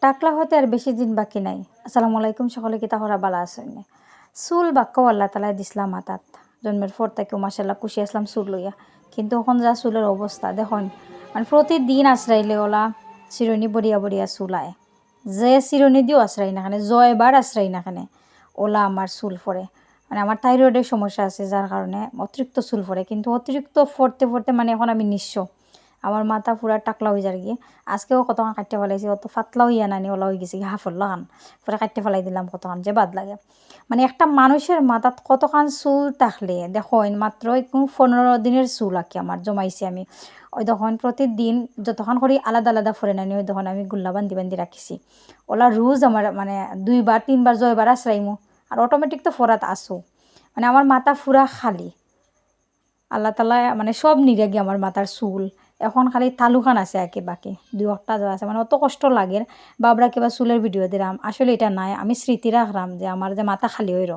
টাকলা হতে আর বেশি দিন বাকি নাই। আসসালামু আলাইকুম, সকলে কিতা করা বালা আছেন? চুল বাক্কাও আল্লাহ তালাই দিছিলাম মাথাত। জন্মের পর থেকেও মাসাল্লাহ খুশি আসলাম চুল লইয়া, কিন্তু এখন যা চুলের অবস্থা দেখুন, মানে প্রতিদিন আশ্রাইলে ওলা চিরুনি বড়িয়া বড়িয়া চুল আয়। যে চিরুনি দিও আশ্রাই না খানে, জয়বার আশ্রাই না খানে ওলা আমার চুল পড়ে। মানে আমার থাইরয়েডের সমস্যা আছে, যার কারণে অতিরিক্ত চুল পড়ে, কিন্তু অতিরিক্ত ফরতে ফরতে মানে এখন আমি নিঃস্ব। আমার মাথা পুরা টাকলা হয়ে যায় গিয়ে। আজকেও কতক্ষণ কাটতে ফেলাইছি, অত পাতলা হইয়া নানি ওলা হয়ে গেছে হাফল্লা খান, পরে কাটতে ফেলাই দিলাম কতক্ষণ, যে বাদ লাগে। মানে একটা মানুষের মাথাত কতখান চুল থাকলে দেখেন, মাত্র 15 দিনের চুল আঁকি আমার জমাইছি আমি। ওই তখন প্রতিদিন যতক্ষণ করি আলাদা আলাদা ফরে নানি, ওই তখন আমি গুল্লা বান্ধি বান্ধি রাখিছি। ওলা রোজ আমার মানে 2বার 3বার জয়বার আশ্রাইমু, আর অটোমেটিক তো ফরাত আসো। মানে আমার মাথা পুরা খালি, আল্লাহ তালা মানে সব নিরাগি আমার মাথার চুল। এখন খালি তালুখান আছে আর কি, বাকি 2-1টা যা আছে। মানে অত কষ্ট লাগে বাবরা কিবা চুলের ভিডিও দিলাম, আসলে এটা নাই। আমি স্মৃতি রাখলাম যে আমার যে মাথা খালি হইল।